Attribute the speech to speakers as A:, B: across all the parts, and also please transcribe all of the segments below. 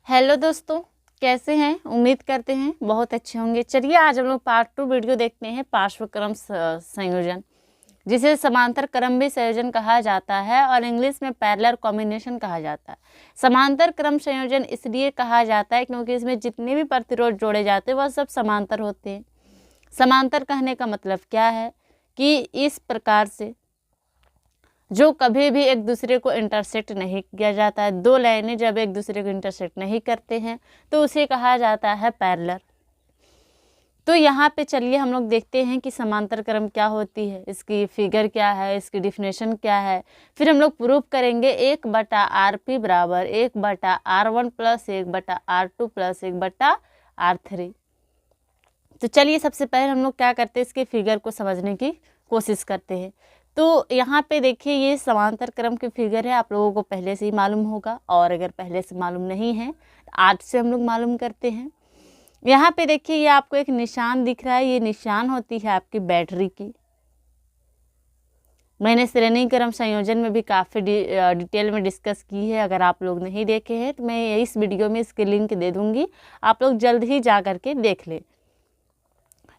A: Hello दोस्तों, कैसे हैं? उम्मीद करते हैं बहुत अच्छे होंगे। चलिए आज हम लोग पार्ट 2 वीडियो देखते हैं पार्श्वक्रम संयोजन, जिसे समांतर क्रम भी संयोजन कहा जाता है और इंग्लिश में पैरेलल कॉम्बिनेशन कहा जाता है। समांतर क्रम संयोजन इसलिए कहा जाता है क्योंकि इसमें जितने भी प्रतिरोध जोड़े जाते हैं वह सब समांतर होते हैं। समांतर कहने का मतलब क्या है कि इस प्रकार से जो कभी भी एक दूसरे को इंटरसेक्ट नहीं किया जाता है। दो लाइनें जब एक दूसरे को इंटरसेक्ट नहीं करते हैं तो उसे कहा जाता है पैरेलल। तो यहाँ पे चलिए हम लोग देखते हैं कि समांतर क्रम क्या होती है, इसकी फिगर क्या है, इसकी डिफिनेशन क्या है। फिर हम लोग प्रूफ करेंगे 1/RP बराबर 1/R1 plus 1/R2 plus 1/R3। तो चलिए सबसे पहले हम लोग क्या करते हैं, इसके फिगर को समझने की कोशिश करते हैं। तो यहाँ पे देखिए ये समांतर क्रम की फिगर है, आप लोगों को पहले से ही मालूम होगा, और अगर पहले से मालूम नहीं है आज से हम लोग मालूम करते हैं। यहाँ पे देखिए ये आपको एक निशान दिख रहा है, ये निशान होती है आपकी बैटरी की। मैंने श्रेणी क्रम संयोजन में भी काफ़ी डिटेल में डिस्कस की है, अगर आप लोग नहीं देखे हैं तो मैं इस वीडियो में इसकी लिंक दे दूँगी, आप लोग जल्द ही जा करके देख लें।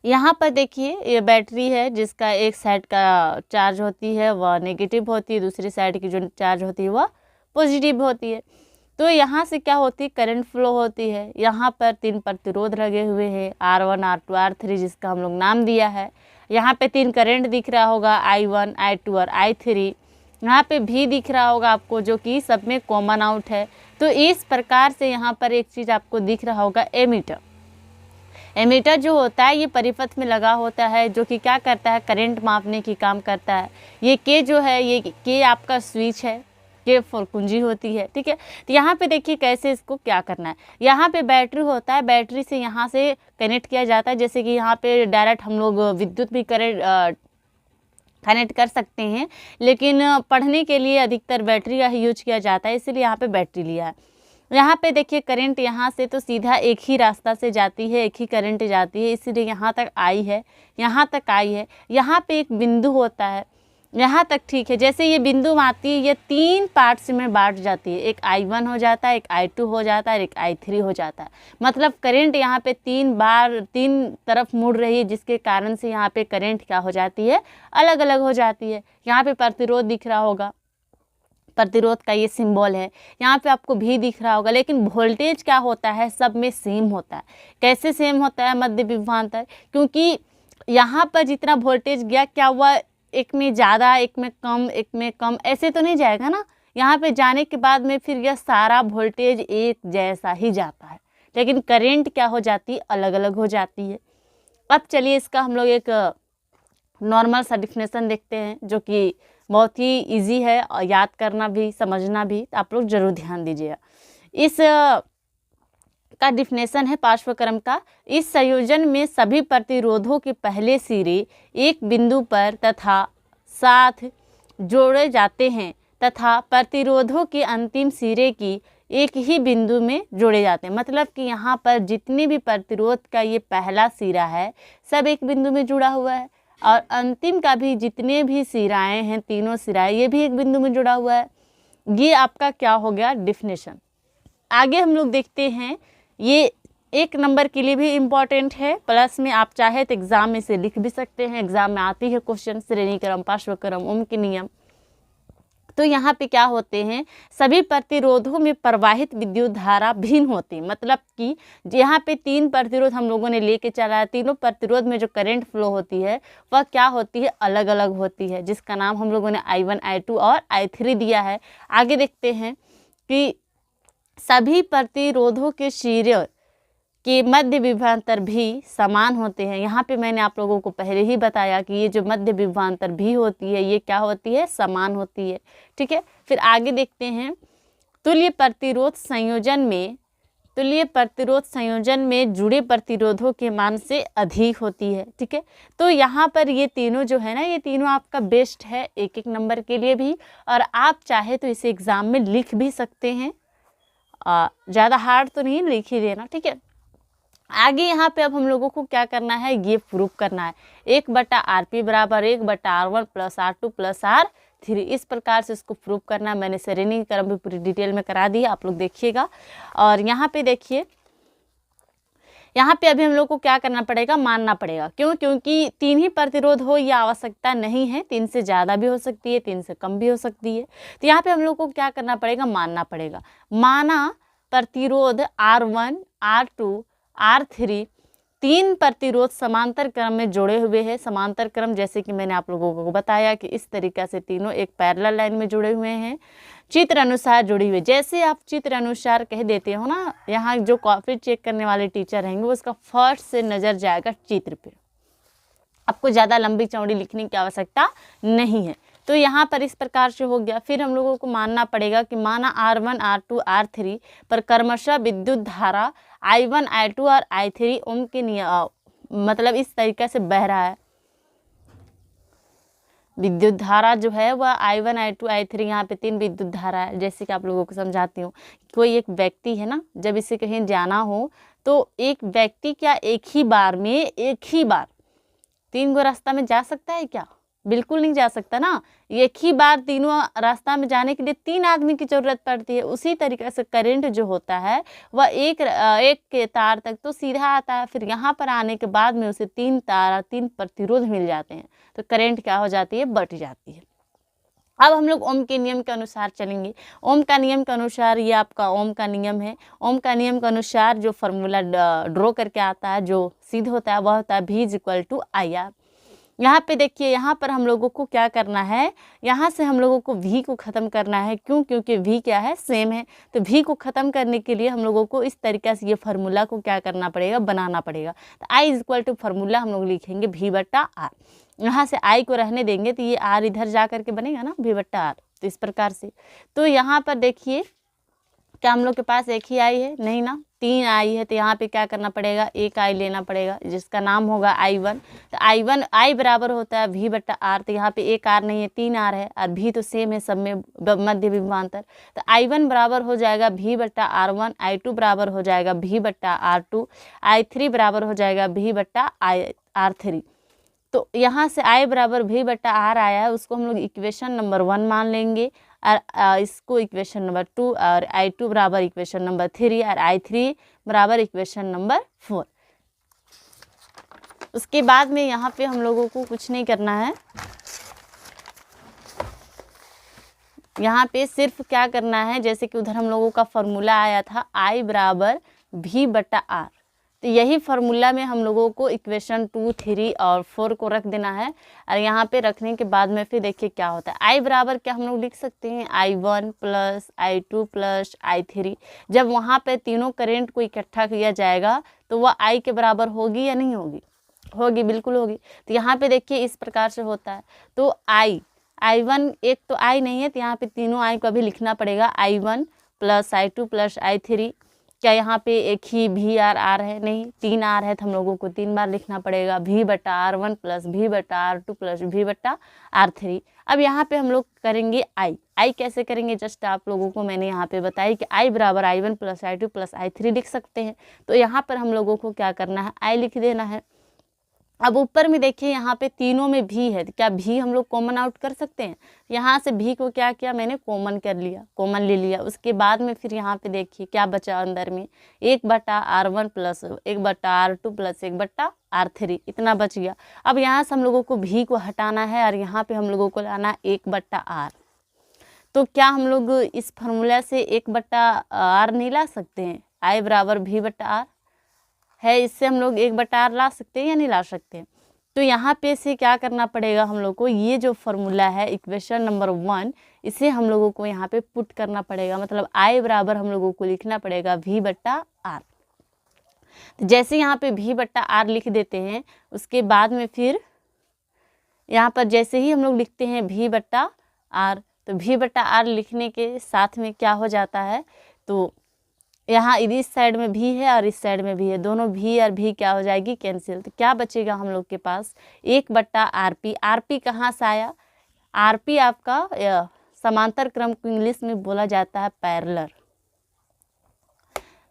A: यहाँ पर देखिए ये बैटरी है जिसका एक साइड का चार्ज होती है वह नेगेटिव होती है, दूसरी साइड की जो चार्ज होती है वह पॉजिटिव होती है। तो यहाँ से क्या होती है, करंट फ्लो होती है। यहाँ पर 3 प्रतिरोध लगे हुए हैं, R1, R2, R3, जिसका हम लोग नाम दिया है। यहाँ पे 3 करंट दिख रहा होगा, I1, I2 और I3। यहाँ पे भी दिख रहा होगा आपको, जो कि सब में कॉमन आउट है। तो इस प्रकार से यहाँ पर एक चीज़ आपको दिख रहा होगा, एमीटर। एमीटर जो होता है ये परिपथ में लगा होता है, जो कि क्या करता है, करंट मापने की काम करता है। ये के जो है, ये के आपका स्विच है, के फॉर कुंजी होती है, ठीक है। तो यहाँ पे देखिए कैसे इसको क्या करना है। यहाँ पे बैटरी होता है, बैटरी से यहाँ से कनेक्ट किया जाता है। जैसे कि यहाँ पे डायरेक्ट हम लोग विद्युत भी कनेक्ट कर सकते हैं, लेकिन पढ़ने के लिए अधिकतर बैटरी का ही यूज किया जाता है, इसलिए यहाँ पे बैटरी लिया है। यहाँ पे देखिए करंट यहाँ से तो सीधा एक ही रास्ता से जाती है, एक ही करंट जाती है, इसलिए यहाँ तक आई है, यहाँ तक आई है। यहाँ पे एक बिंदु होता है, यहाँ तक ठीक है। जैसे ये बिंदु आती है, ये 3 पार्ट्स में बांट जाती है, एक I1 हो जाता है, एक I2 हो जाता है, एक I3 हो जाता है। मतलब करंट यहाँ पे 3 तरफ मुड़ रही है, जिसके कारण से यहाँ पे करंट क्या हो जाती है, अलग अलग हो जाती है। यहाँ पे प्रतिरोध दिख रहा होगा, प्रतिरोध का ये सिंबल है। यहाँ पे आपको भी दिख रहा होगा, लेकिन वोल्टेज क्या होता है, सब में सेम होता है। कैसे सेम होता है, मध्य विभवांतर, क्योंकि यहाँ पर जितना वोल्टेज गया, क्या वह एक में ज़्यादा, एक में कम, एक में कम, ऐसे तो नहीं जाएगा ना। यहाँ पे जाने के बाद में फिर यह सारा वोल्टेज एक जैसा ही जाता है, लेकिन करेंट क्या हो जाती है, अलग अलग हो जाती है। अब चलिए इसका हम लोग एक नॉर्मल सा डिफिनेशन देखते हैं, जो कि बहुत ही इजी है और याद करना भी समझना भी, तो आप लोग जरूर ध्यान दीजिएगा। इस का डिफिनेशन है पार्श्वक्रम का। इस संयोजन में सभी प्रतिरोधों के पहले सिरे एक बिंदु पर तथा साथ जोड़े जाते हैं तथा प्रतिरोधों के अंतिम सिरे की एक ही बिंदु में जोड़े जाते हैं। मतलब कि यहाँ पर जितने भी प्रतिरोध का ये पहला सिरा है सब एक बिंदु में जुड़ा हुआ है, और अंतिम का भी जितने भी सिराएं हैं, तीनों सिराएं, ये भी एक बिंदु में जुड़ा हुआ है। ये आपका क्या हो गया, डिफिनेशन। आगे हम लोग देखते हैं, ये 1 नंबर के लिए भी इम्पॉर्टेंट है, प्लस में आप चाहे तो एग्जाम में से लिख भी सकते हैं, एग्जाम में आती है क्वेश्चन, श्रेणी क्रम, पार्श्वक्रम, ओम के नियम। तो यहाँ पे क्या होते हैं, सभी प्रतिरोधों में प्रवाहित विद्युत धारा भिन्न होती है। मतलब कि यहाँ पे 3 प्रतिरोध हम लोगों ने लेके चला है, तीनों प्रतिरोध में जो करंट फ्लो होती है वह क्या होती है, अलग अलग होती है, जिसका नाम हम लोगों ने I1, I2 और I3 दिया है। आगे देखते हैं कि सभी प्रतिरोधों के सिरे के मध्य विभवांतर भी समान होते हैं। यहाँ पे मैंने आप लोगों को पहले ही बताया कि ये जो मध्य विभवांतर भी होती है, ये क्या होती है, समान होती है, ठीक है। फिर आगे देखते हैं, तुल्य प्रतिरोध संयोजन में जुड़े प्रतिरोधों के मान से अधिक होती है, ठीक है। तो यहाँ पर ये तीनों जो है ना, ये तीनों आपका बेस्ट है 1-1 नंबर के लिए भी, और आप चाहे तो इसे एग्जाम में लिख भी सकते हैं, ज़्यादा हार्ड तो नहीं, लिख ही देना, ठीक है। आगे यहाँ पे अब हम लोगों को क्या करना है, ये प्रूफ करना है। 1/RP बराबर 1/R1 प्लस R2 प्लस 3। इस प्रकार से इसको प्रूव करना। मैंने श्रेणी क्रम भी पूरी डिटेल में करा दी है, आप लोग देखिएगा। और यहाँ पे देखिए, यहाँ पे अभी हम लोग को क्या करना पड़ेगा, मानना पड़ेगा। क्यों? क्योंकि 3 ही प्रतिरोध हो यह आवश्यकता नहीं है, 3 से ज़्यादा भी हो सकती है, 3 से कम भी हो सकती है। तो यहाँ पे हम लोग को क्या करना पड़ेगा, मानना पड़ेगा। माना प्रतिरोध R1, R2, R3 3 प्रतिरोध समांतर क्रम में जुड़े हुए हैं। समांतर क्रम जैसे कि मैंने आप लोगों को बताया कि इस तरीक़े से तीनों एक पैरेलल लाइन में जुड़े हुए हैं, चित्र अनुसार जुड़ी हुई। जैसे आप चित्र अनुसार कह देते हो ना, यहाँ जो कॉपी चेक करने वाले टीचर रहेंगे वो उसका फर्स्ट से नज़र जाएगा चित्र पे, आपको ज़्यादा लंबी चौड़ी लिखने की आवश्यकता नहीं है। तो यहाँ पर इस प्रकार से हो गया। फिर हम लोगों को मानना पड़ेगा कि माना R1, R2, R3 पर क्रमशः विद्युत धारा I1, I2 और I3 ओम के मतलब इस तरीके से बह रहा है। विद्युत धारा जो है वह I1, I2, I3 यहाँ पे 3 विद्युत धारा है। जैसे कि आप लोगों को समझाती हूँ, कोई एक व्यक्ति है ना, जब इसे कहीं जाना हो तो एक व्यक्ति क्या एक ही बार 3 गो रास्ता में जा सकता है क्या? बिल्कुल नहीं जा सकता ना। एक ही बार तीनों रास्ता में जाने के लिए 3 आदमी की ज़रूरत पड़ती है। उसी तरीके से करंट जो होता है वह एक के तार तक तो सीधा आता है, फिर यहाँ पर आने के बाद में उसे 3 प्रतिरोध मिल जाते हैं, तो करंट क्या हो जाती है, बट जाती है। अब हम लोग ओम के नियम के अनुसार चलेंगे। ओम का नियम के अनुसार, ये आपका ओम का नियम है। ओम का नियम के अनुसार जो फार्मूला ड्रॉ करके आता है, जो सिद्ध होता है, वह होता है V = IR। यहाँ पे देखिए, यहाँ पर हम लोगों को क्या करना है, यहाँ से हम लोगों को V को ख़त्म करना है। क्यों? क्योंकि V क्या है, सेम है। तो V को ख़त्म करने के लिए हम लोगों को इस तरीक़े से ये फार्मूला को क्या करना पड़ेगा, बनाना पड़ेगा। तो I फार्मूला हम लोग लिखेंगे V/R। यहाँ से I को रहने देंगे तो ये R इधर जा कर के बनेगा ना, V/R। तो इस प्रकार से, तो यहाँ पर देखिए क्या हम लोग के पास एक ही I है? नहीं ना, 3 I है। तो यहाँ पे क्या करना पड़ेगा, एक I लेना पड़ेगा जिसका नाम होगा I1। तो I बराबर होता है V/R। तो यहाँ पे एक R नहीं है, 3 R है, और V तो सेम है सब में, मध्य विभवांतर। तो I1 बराबर हो जाएगा V/R1, I2 बराबर हो जाएगा V/R2, I3 बराबर हो जाएगा V/R3। तो यहाँ से I बराबर V/R आया है, उसको हम लोग इक्वेशन नंबर 1 मान लेंगे, और इसको इक्वेशन नंबर 2, और I2 बराबर इक्वेशन नंबर 3, और I3 बराबर इक्वेशन नंबर 4। उसके बाद में यहाँ पे हम लोगों को कुछ नहीं करना है। यहाँ पे सिर्फ क्या करना है, जैसे कि उधर हम लोगों का फॉर्मूला आया था I बराबर V/R। तो यही फार्मूला में हम लोगों को इक्वेशन 2, 3 और 4 को रख देना है। और यहाँ पे रखने के बाद में फिर देखिए क्या होता है। I बराबर क्या हम लोग लिख सकते हैं, I1 + I2 + I3। जब वहाँ पे तीनों करंट को इकट्ठा किया जाएगा तो वह I के बराबर होगी या नहीं होगी? होगी, बिल्कुल होगी। तो यहाँ पे देखिए इस प्रकार से होता है। तो I1 एक तो I नहीं है, तो यहाँ पे तीनों I को अभी लिखना पड़ेगा, I1 + I2 + I3। क्या यहाँ पे एक ही V/R है? नहीं, 3 R है, तो हम लोगों को 3 बार लिखना पड़ेगा, V/R1 + V/R2 + V/R3। अब यहाँ पे हम लोग करेंगे I कैसे करेंगे, जस्ट आप लोगों को मैंने यहाँ पे बताया कि I बराबर I1 + I2 + I3 लिख सकते हैं। तो यहाँ पर हम लोगों को क्या करना है, I लिख देना है। अब ऊपर में देखिए यहाँ पे तीनों में V है, तो क्या V हम लोग कॉमन आउट कर सकते हैं? यहाँ से V को क्या किया मैंने, कॉमन कर लिया, कॉमन ले लिया। उसके बाद में फिर यहाँ पे देखिए क्या बचा अंदर में, 1/R1 + 1/R2 + 1/R3, इतना बच गया। अब यहाँ से हम लोगों को V को हटाना है और यहाँ पे हम लोगों को लाना 1/R। तो क्या हम लोग इस फार्मूला से 1/R नहीं ला सकते हैं? I बराबर V/R है, इससे हम लोग 1/R ला सकते हैं या नहीं ला सकते? तो यहाँ पे से क्या करना पड़ेगा हम लोग को, ये जो फार्मूला है इक्वेशन नंबर 1, इसे हम लोगों को यहाँ पे पुट करना पड़ेगा। मतलब I बराबर हम लोगों को लिखना पड़ेगा V/R। तो जैसे यहाँ पे V/R लिख देते हैं, उसके बाद में फिर यहाँ पर जैसे ही हम लोग लिखते हैं V/R, तो V/R लिखने के साथ में क्या हो जाता है, तो यहाँ इस साइड में भी है और इस साइड में भी है, दोनों V और V क्या हो जाएगी, कैंसिल। तो क्या बचेगा हम लोग के पास, 1/RP। RP कहाँ से आया, RP आपका समांतर क्रम को इंग्लिश में बोला जाता है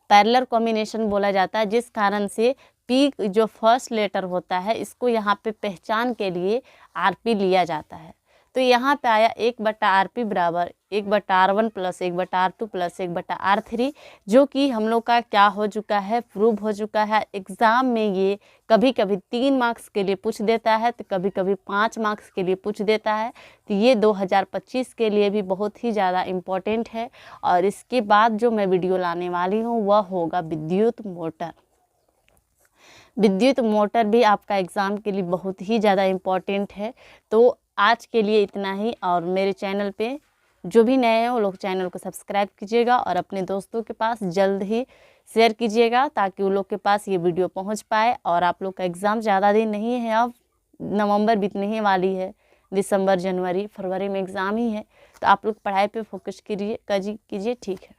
A: पैरेलल कॉम्बिनेशन बोला जाता है, जिस कारण से P जो फर्स्ट लेटर होता है इसको यहाँ पे पहचान के लिए RP लिया जाता है। तो यहाँ पे आया 1/RP बराबर 1/R1 plus 1/R2 plus 1/R3, जो कि हम लोग का क्या हो चुका है, प्रूव हो चुका है। एग्ज़ाम में ये कभी कभी 3 मार्क्स के लिए पूछ देता है, तो कभी कभी 5 मार्क्स के लिए पूछ देता है। तो ये 2025 के लिए भी बहुत ही ज़्यादा इम्पोर्टेंट है। और इसके बाद जो मैं वीडियो लाने वाली हूँ वह होगा विद्युत मोटर। विद्युत मोटर भी आपका एग्ज़ाम के लिए बहुत ही ज़्यादा इम्पोर्टेंट है। तो आज के लिए इतना ही, और मेरे चैनल पे जो भी नए हैं वो लोग चैनल को सब्सक्राइब कीजिएगा और अपने दोस्तों के पास जल्द ही शेयर कीजिएगा, ताकि वो लोग के पास ये वीडियो पहुंच पाए। और आप लोग का एग्ज़ाम ज़्यादा दिन नहीं है, अब नवंबर बीतने ही वाली है, दिसंबर जनवरी फरवरी में एग्ज़ाम ही है। तो आप लोग पढ़ाई पे फोकस कीजिए, ठीक है।